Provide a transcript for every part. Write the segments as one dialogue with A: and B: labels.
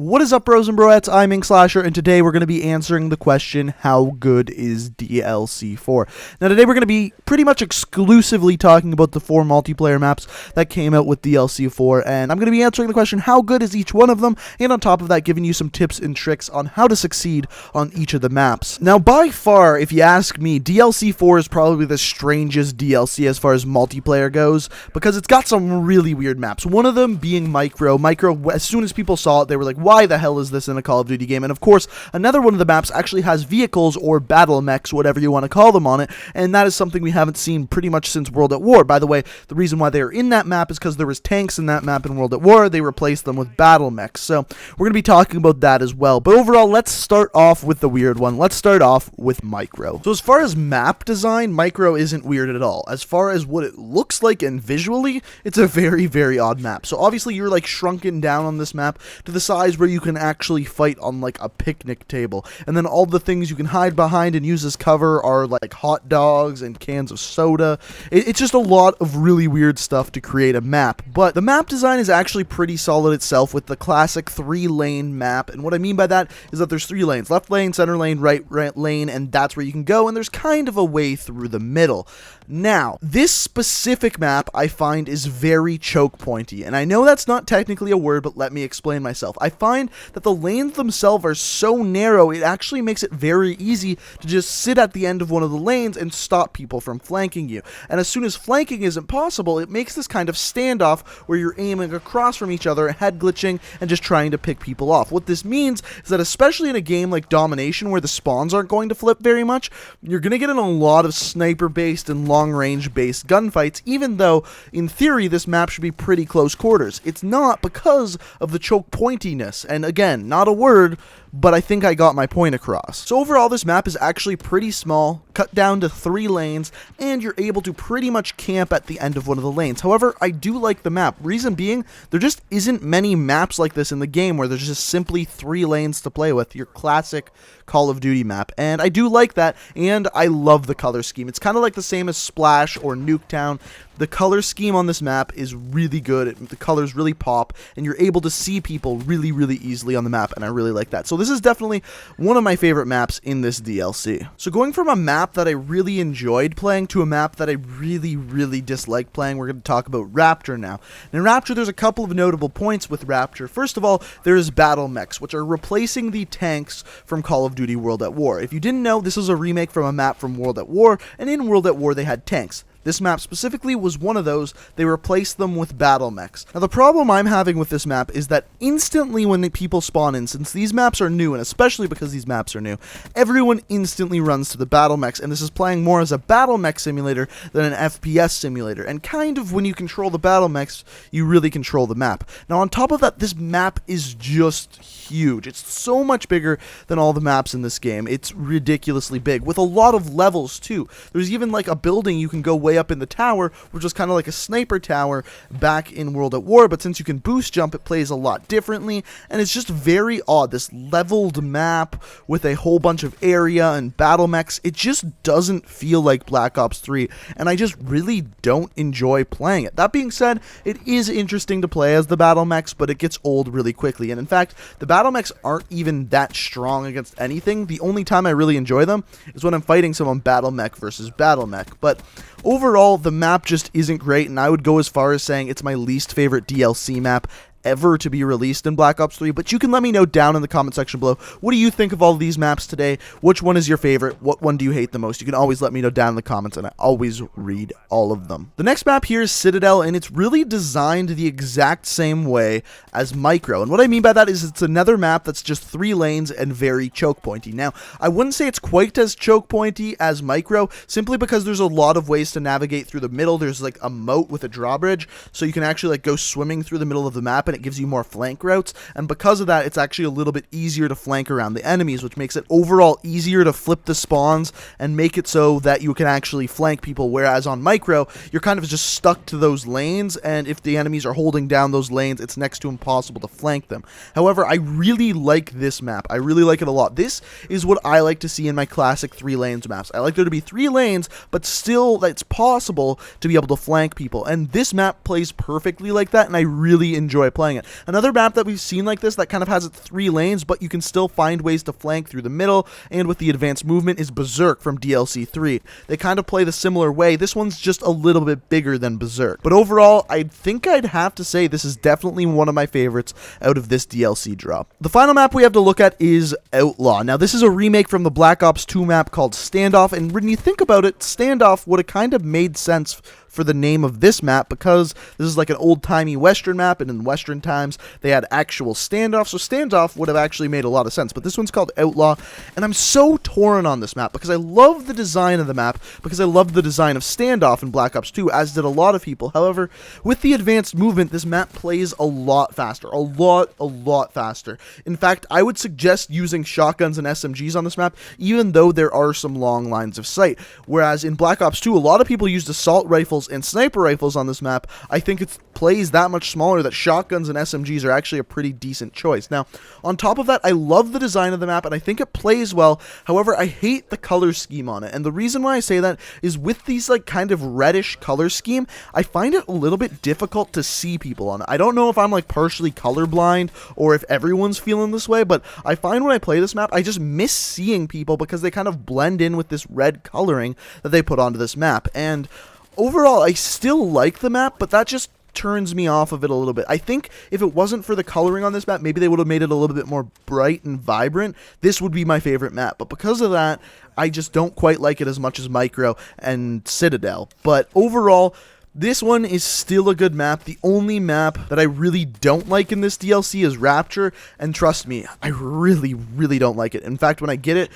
A: What is up, bros and broettes? I'm Inkslasher, and today we're going to be answering the question, how good is DLC 4? Now, today we're going to be pretty much exclusively talking about the 4 multiplayer maps that came out with DLC 4, and I'm going to be answering the question, how good is each one of them, and on top of that, giving you some tips and tricks on how to succeed on each of the maps. Now, by far, if you ask me, DLC 4 is probably the strangest DLC as far as multiplayer goes, because it's got some really weird maps. One of them being Micro. Micro, as soon as people saw it, they were like, why the hell is this in a Call of Duty game? And of course, another one of the maps actually has vehicles or battle mechs, whatever you want to call them, on it, and that is something we haven't seen pretty much since World at War. By the way, the reason why they are in that map is because there was tanks in that map in World at War. They replaced them with battle mechs, so we're going to be talking about that as well. But overall, let's start off with the weird one. Let's start off with Micro. So as far as map design, Micro isn't weird at all. As far as what it looks like and visually, it's a very, very odd map. So obviously you're like shrunken down on this map to the size where you can actually fight on like a picnic table, and then all the things you can hide behind and use as cover are like hot dogs and cans of soda. It's just a lot of really weird stuff to create a map, but the map design is actually pretty solid itself with the classic 3-lane map. And what I mean by that is that there's 3 lanes: left lane, center lane, right lane, and that's where you can go, and there's kind of a way through the middle. Now, this specific map I find is very choke pointy, and I know that's not technically a word, but let me explain myself. I find that the lanes themselves are so narrow, it actually makes it very easy to just sit at the end of one of the lanes and stop people from flanking you. And as soon as flanking isn't possible, it makes this kind of standoff where you're aiming across from each other, head glitching, and just trying to pick people off. What this means is that especially in a game like Domination, where the spawns aren't going to flip very much, you're going to get in a lot of sniper-based and long-range based gunfights, even though in theory this map should be pretty close quarters. It's not, because of the choke pointiness. And again, not a word, but I think I got my point across. So overall, this map is actually pretty small, cut down to 3 lanes, and you're able to pretty much camp at the end of one of the lanes. However, I do like the map. Reason being, there just isn't many maps like this in the game where there's just simply 3 lanes to play with. Your classic Call of Duty map, and I do like that, and I love the color scheme. It's kind of like the same as Splash or Nuketown. The color scheme on this map is really good. The colors really pop, and you're able to see people really, really easily on the map, and I really like that. So this is definitely one of my favorite maps in this DLC. So going from a map that I really enjoyed playing to a map that I really, really disliked playing, we're going to talk about Rapture now. In Rapture, there's a couple of notable points with Rapture. First of all, there's battle mechs, which are replacing the tanks from Call of Duty World at War. If you didn't know, this is a remake from a map from World at War, and in World at War they had tanks. This map specifically was one of those. They replaced them with battle mechs. Now, the problem I'm having with this map is that instantly when the people spawn in, since these maps are new, and especially because these maps are new, everyone instantly runs to the battle mechs, and this is playing more as a battle mech simulator than an FPS simulator. And kind of when you control the battle mechs, you really control the map. Now, on top of that, this map is just huge. It's so much bigger than all the maps in this game. It's ridiculously big, with a lot of levels too. There's even like a building you can go way up in the tower, which was kind of like a sniper tower back in World at War, but since you can boost jump, it plays a lot differently, and it's just very odd. This leveled map with a whole bunch of area and battle mechs, it just doesn't feel like Black Ops 3, and I just really don't enjoy playing it. That being said, it is interesting to play as the battle mechs, but it gets old really quickly, and in fact, the battle mechs aren't even that strong against anything. The only time I really enjoy them is when I'm fighting someone battle mech versus battle mech, but overall, the map just isn't great, and I would go as far as saying it's my least favorite DLC map ever to be released in Black Ops 3, but you can let me know down in the comment section below. What do you think of all of these maps today? Which one is your favorite? What one do you hate the most? You can always let me know down in the comments, and I always read all of them. The next map here is Citadel, and it's really designed the exact same way as Micro, and what I mean by that is it's another map that's just 3 lanes and very choke pointy. Now, I wouldn't say it's quite as choke pointy as Micro, simply because there's a lot of ways to navigate through the middle. There's like a moat with a drawbridge, so you can actually like go swimming through the middle of the map, and it gives you more flank routes, and because of that, it's actually a little bit easier to flank around the enemies, which makes it overall easier to flip the spawns and make it so that you can actually flank people, whereas on Micro, you're kind of just stuck to those lanes, and if the enemies are holding down those lanes, it's next to impossible to flank them. However, I really like this map. I really like it a lot. This is what I like to see in my classic 3 lanes maps. I like there to be 3 lanes, but still it's possible to be able to flank people, and this map plays perfectly like that, and I really enjoy playing playing it. Another map that we've seen like this that kind of has its 3 lanes, but you can still find ways to flank through the middle and with the advanced movement is Berserk from DLC 3. They kind of play the similar way. This one's just a little bit bigger than Berserk. But overall, I think I'd have to say this is definitely one of my favorites out of this DLC drop. The final map we have to look at is Outlaw. Now, this is a remake from the Black Ops 2 map called Standoff, and when you think about it, Standoff would have kind of made sense for the name of this map because this is like an old-timey Western map, and in Western times they had actual standoffs, so standoff would have actually made a lot of sense. But this one's called Outlaw, and I'm so torn on this map because I love the design of the map, because I love the design of Standoff in Black Ops 2, as did a lot of people. However, with the advanced movement, this map plays a lot faster, a lot faster. In fact, I would suggest using shotguns and SMGs on this map, even though there are some long lines of sight. Whereas in Black Ops 2, a lot of people used assault rifles and sniper rifles on this map. I think it plays that much smaller that shotguns and SMGs are actually a pretty decent choice. Now, on top of that, I love the design of the map, and I think it plays well. However, I hate the color scheme on it, and the reason why I say that is with these like kind of reddish color scheme, I find it a little bit difficult to see people on it. I don't know if I'm like partially colorblind or if everyone's feeling this way, but I find when I play this map, I just miss seeing people because they kind of blend in with this red coloring that they put onto this map. And overall, I still like the map, but that just turns me off of it a little bit. I think if it wasn't for the coloring on this map, maybe they would have made it a little bit more bright and vibrant. This would be my favorite map, but because of that, I just don't quite like it as much as Micro and Citadel. But overall, this one is still a good map. The only map that I really don't like in this DLC is Rapture, and trust me, I really don't like it. In fact, when I get it,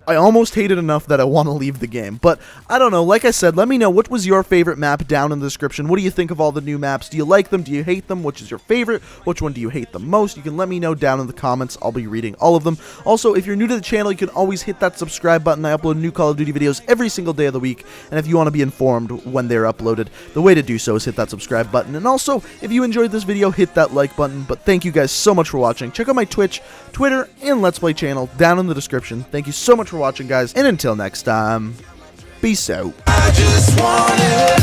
A: I almost hate it enough that I want to leave the game. But I don't know, like I said, let me know what was your favorite map down in the description. What do you think of all the new maps? Do you like them? Do you hate them? Which is your favorite? Which one do you hate the most? You can let me know down in the comments. I'll be reading all of them. Also, if you're new to the channel, you can always hit that subscribe button. I upload new Call of Duty videos every single day of the week, and if you want to be informed when they're uploaded, the way to do so is hit that subscribe button. And also, if you enjoyed this video, hit that like button. But thank you guys so much for watching. Check out my Twitch, Twitter, and Let's Play channel down in the description. Thank you so much for watching, guys, and until next time, peace out.
B: I just wanna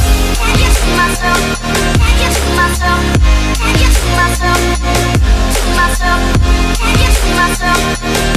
B: myself.